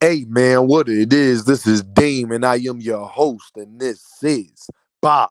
Hey man, what it is, this is Dame and I am your host, and this is By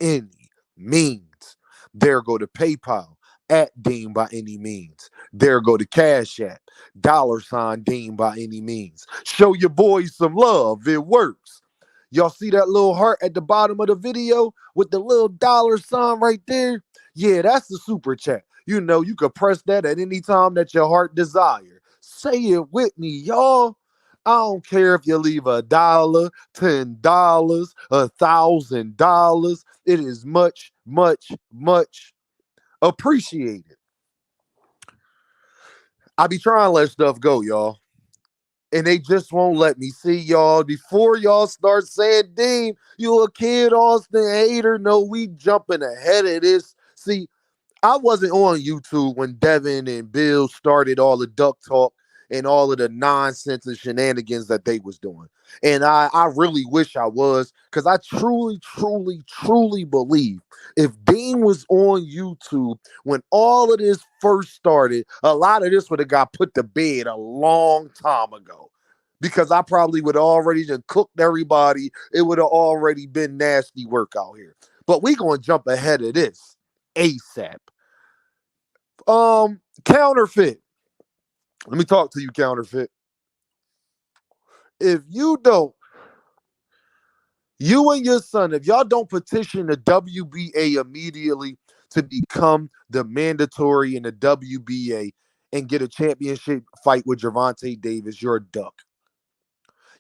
Any Means. There go to PayPal at Dean by any means. There go to Cash App, $Dean by any means. Show your boys some love, it works. Y'all see that little heart at the bottom of the video with the little $sign right there? Yeah, that's the super chat. You know, you could press that at any time that your heart desire. Say it with me, y'all. I don't care if you leave $1, $10, $1,000. It is much, much, much appreciated. I be trying to let stuff go, y'all. And they just won't let me see y'all. Before y'all start saying, Dean, you a kid Austin hater. No, we jumping ahead of this. See, I wasn't on YouTube when Devin and Bill started all the duck talk and all of the nonsense and shenanigans that they was doing. And I really wish I was, because I truly, truly, truly believe if Dean was on YouTube when all of this first started, a lot of this would have got put to bed a long time ago. Because I probably would have already just cooked everybody. It would have already been nasty work out here. But we gonna jump ahead of this ASAP. Counterfeit. Let me talk to you, Counterfeit. If you don't, you and your son, if y'all don't petition the WBA immediately to become the mandatory in the WBA and get a championship fight with Gervonta Davis, you're a duck.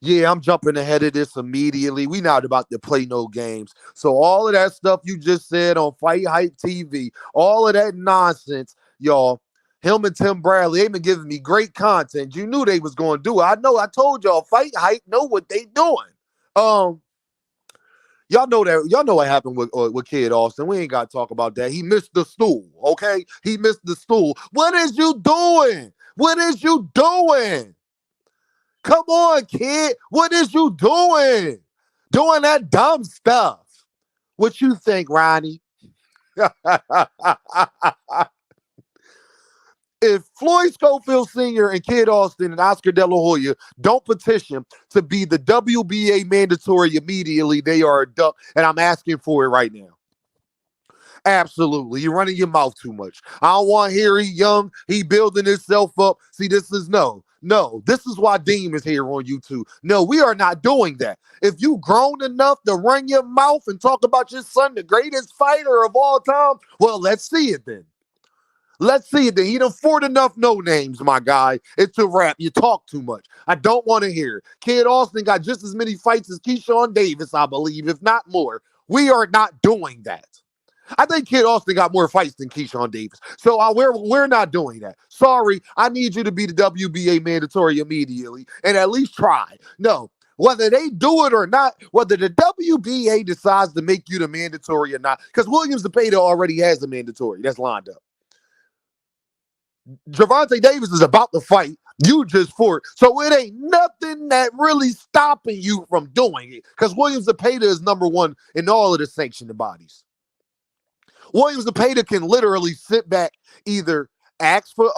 Yeah, I'm jumping ahead of this immediately. We not about to play no games. So all of that stuff you just said on Fight Hype TV, all of that nonsense, y'all, him and Tim Bradley, they've been giving me great content. You knew they was going to do it. I know. I told y'all, Fight Hype know what they doing. Um, Y'all know that. Y'all know what happened with Kid Austin. We ain't got to talk about that. He missed the stool. Okay, he missed the stool. What is you doing? What is you doing? Come on, kid. What is you doing? Doing that dumb stuff. What you think, Ronnie? If Floyd Schofield Sr. and Kid Austin and Oscar De La Hoya don't petition to be the WBA mandatory immediately, they are a duck, and I'm asking for it right now. Absolutely. You're running your mouth too much. I don't want to hear he young, he building himself up. See, this is no. This is why Deem is here on YouTube. No, we are not doing that. If you grown enough to run your mouth and talk about your son, the greatest fighter of all time, well, let's see it then. Let's see it then. He done fought enough no names, my guy. It's a wrap. You talk too much. I don't want to hear it. Kid Austin got just as many fights as Keyshawn Davis, I believe, if not more. We are not doing that. I think Kid Austin got more fights than Keyshawn Davis. So we're not doing that. Sorry, I need you to be the WBA mandatory immediately and at least try. No, whether they do it or not, whether the WBA decides to make you the mandatory or not, because Williams Zepeda already has the mandatory. That's lined up. Gervonta Davis is about to fight. You just fought. So it ain't nothing that really stopping you from doing it, because Williams Zepeda is number one in all of the sanctioned bodies. Williams Zepeda can literally sit back, either ask for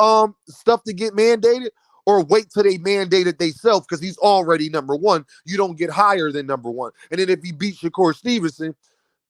stuff to get mandated or wait till they mandate it themselves, because he's already number one. You don't get higher than number one. And then if he beats Shakur Stevenson,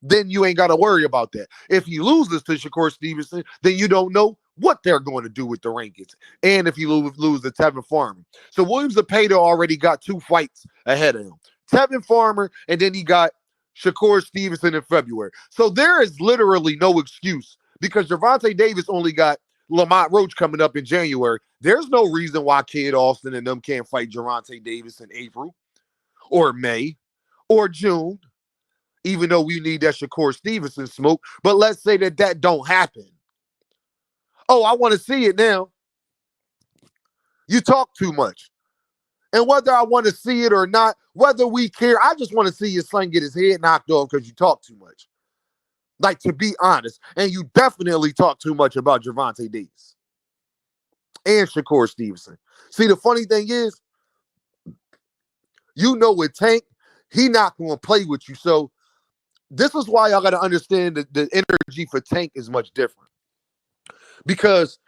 then you ain't got to worry about that. If he loses to Shakur Stevenson, then you don't know what they're going to do with the rankings. And if you lose to Tevin Farmer. So Williams Zepeda already got 2 fights ahead of him. Tevin Farmer, and then he got Shakur Stevenson in February. So there is literally no excuse, because Gervonta Davis only got Lamont Roach coming up in January. There's no reason why Kid Austin and them can't fight Gervonta Davis in April or May or June, even though we need that Shakur Stevenson smoke. But let's say that don't happen. Oh, I want to see it now. You talk too much. And whether I want to see it or not, whether we care, I just want to see your son get his head knocked off because you talk too much. Like, to be honest. And you definitely talk too much about Gervonta Davis and Shakur Stevenson. See, the funny thing is, you know with Tank, he not going to play with you. So this is why y'all got to understand that the energy for Tank is much different. Because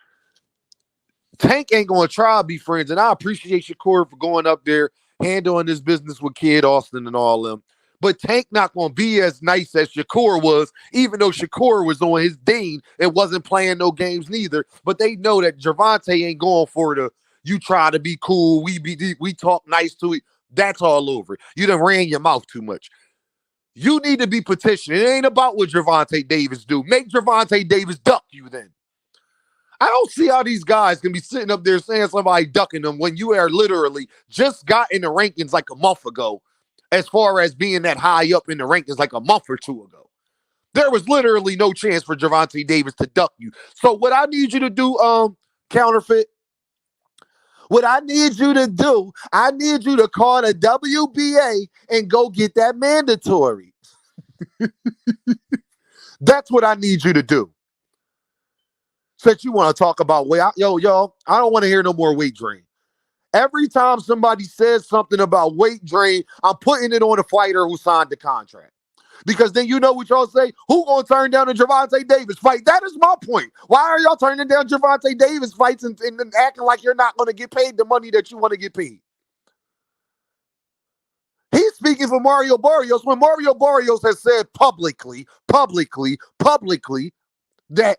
Tank ain't gonna try to be friends, and I appreciate Shakur for going up there, handling this business with Kid Austin and all them. But Tank not gonna be as nice as Shakur was, even though Shakur was on his dean and wasn't playing no games neither. But they know that Gervonta ain't going for the you try to be cool, we talk nice to it. That's all over. You done ran your mouth too much. You need to be petitioning. It ain't about what Gervonta Davis do. Make Gervonta Davis duck you then. I don't see how these guys can be sitting up there saying somebody ducking them when you are literally just got in the rankings like a month ago, as far as being that high up in the rankings like a month or two ago. There was literally no chance for Gervonta Davis to duck you. So what I need you to do, Counterfeit, what I need you to do, I need you to call the WBA and go get that mandatory. That's what I need you to do. Since you want to talk about weight, y'all, I don't want to hear no more weight drain. Every time somebody says something about weight drain, I'm putting it on the fighter who signed the contract. Because then you know what y'all say? Who gonna turn down a Gervonta Davis fight? That is my point. Why are y'all turning down Gervonta Davis fights and acting like you're not gonna get paid the money that you want to get paid? He's speaking for Mario Barrios when Mario Barrios has said publicly that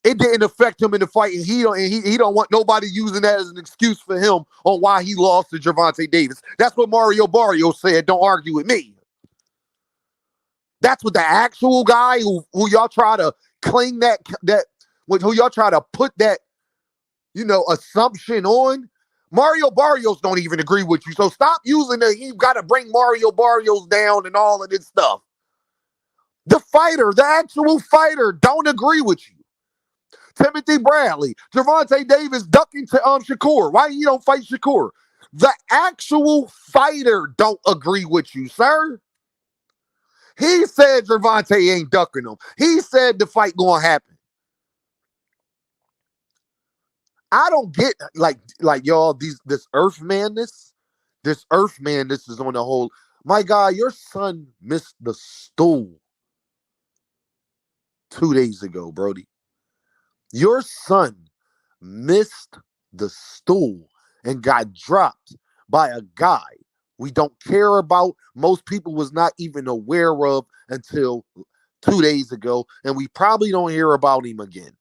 it didn't affect him in the fight, and he don't want nobody using that as an excuse for him on why he lost to Gervonta Davis. That's what Mario Barrios said. Don't argue with me. That's what the actual guy who y'all try to cling who y'all try to put that assumption on. Mario Barrios don't even agree with you. So stop using you got to bring Mario Barrios down and all of this stuff. The actual fighter, don't agree with you. Timothy Bradley, Gervonta Davis ducking to Shakur. Why you don't fight Shakur? The actual fighter don't agree with you, sir. He said Gervonta ain't ducking him. He said the fight gonna happen. I don't get like y'all this earth madness. This earth madness is on the whole. My guy, your son missed the stool 2 days ago, Brody. Your son missed the stool and got dropped by a guy we don't care about. Most people was not even aware of until 2 days ago, and we probably don't hear about him again.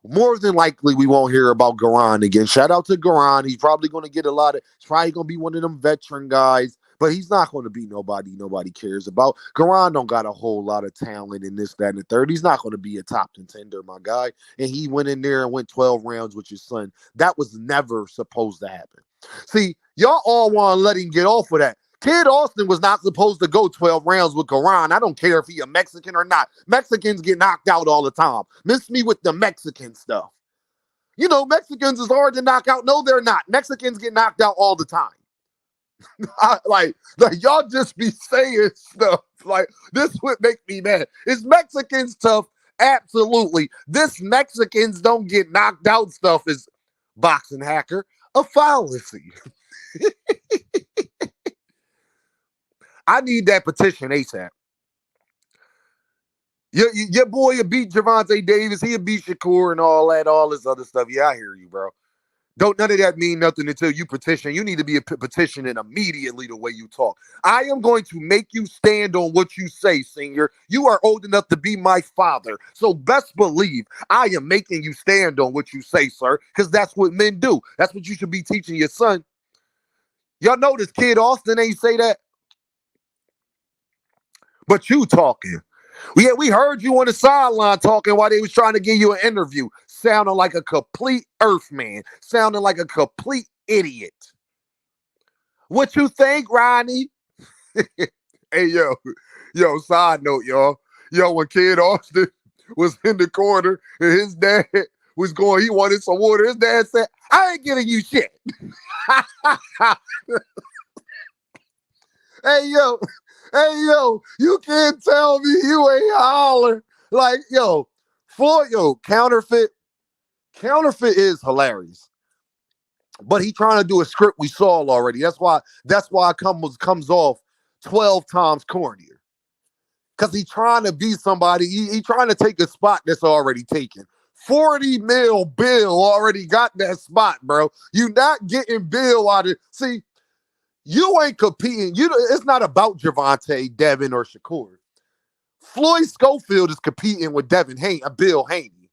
More than likely, we won't hear about Garan again. Shout out to Garan. He's probably going to get he's probably going to be one of them veteran guys, but he's not going to be nobody cares about. Garan don't got a whole lot of talent in this, that, and the third. He's not going to be a top contender, my guy. And he went in there and went 12 rounds with your son. That was never supposed to happen. See, y'all all want to let him get off of that. Kid Austin was not supposed to go 12 rounds with Garan. I don't care if he a Mexican or not. Mexicans get knocked out all the time. Miss me with the Mexican stuff. Mexicans is hard to knock out. No, they're not. Mexicans get knocked out all the time. like y'all just be saying stuff. Like, this would make me mad. Is Mexicans tough? Absolutely. This Mexicans don't get knocked out stuff is boxing hacker a fallacy. I need that petition ASAP. Your boy will beat Gervonta Davis. He'll beat Shakur and all this other stuff. Yeah, I hear you, bro. Don't none of that mean nothing until you petition. You need to be petitioning immediately the way you talk. I am going to make you stand on what you say, senior. You are old enough to be my father. So best believe I am making you stand on what you say, sir, because that's what men do. That's what you should be teaching your son. Y'all know this Kid Austin ain't say that. But you talking. Yeah, we heard you on the sideline talking while they was trying to give you an interview. Sounding like a complete earthman. Sounding like a complete idiot. What you think, Ronnie? Hey, yo, side note, y'all. Yo, when Kid Austin was in the corner and his dad was going, he wanted some water. His dad said, I ain't getting you shit. Hey, yo, you can't tell me you ain't holler. Like, Counterfeit is hilarious. But he trying to do a script we saw already. That's why it comes off 12 times cornier. Because he trying to be somebody. He trying to take a spot that's already taken. $40 million Bill already got that spot, bro. You not getting Bill out of. See, you ain't competing. It's not about Gervonta, Devin, or Shakur. Floyd Schofield is competing with Bill Haney.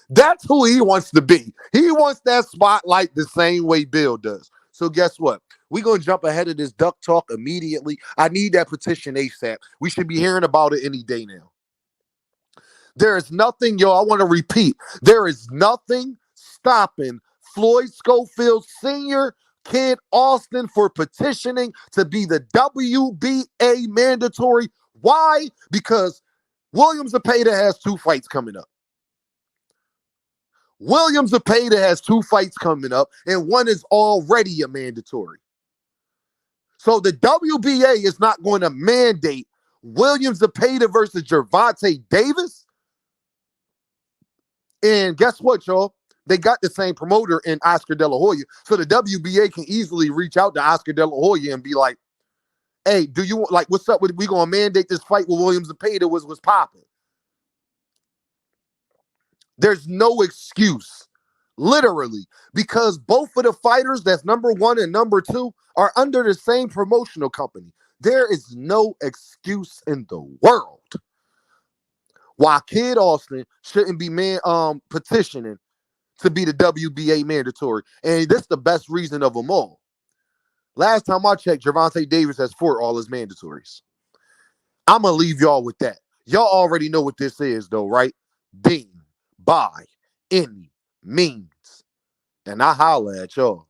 That's who he wants to be. He wants that spotlight the same way Bill does. So guess what? We're going to jump ahead of this duck talk immediately. I need that petition ASAP. We should be hearing about it any day now. There is nothing, I want to repeat. There is nothing stopping Floyd Schofield Sr., Kidaustin for petitioning to be the WBA mandatory. Why? Because Williams Zepeda has 2 fights coming up. Williams Zepeda has 2 fights coming up, and one is already a mandatory. So the WBA is not going to mandate Williams Zepeda versus Gervonta Davis. And guess what, y'all? They got the same promoter in Oscar De La Hoya. So the WBA can easily reach out to Oscar De La Hoya and be like, hey, do you want, what's up with, we going to mandate this fight with Williams Zepeda was popping. There's no excuse, literally, because both of the fighters that's number 1 and number 2 are under the same promotional company. There is no excuse in the world why Kidaustin shouldn't be petitioning to be the WBA mandatory. And this is the best reason of them all. Last time I checked, Gervonta Davis has fought all his mandatories. I'm going to leave y'all with that. Y'all already know what this is, though, right? Dean, by any means. And I holla at y'all.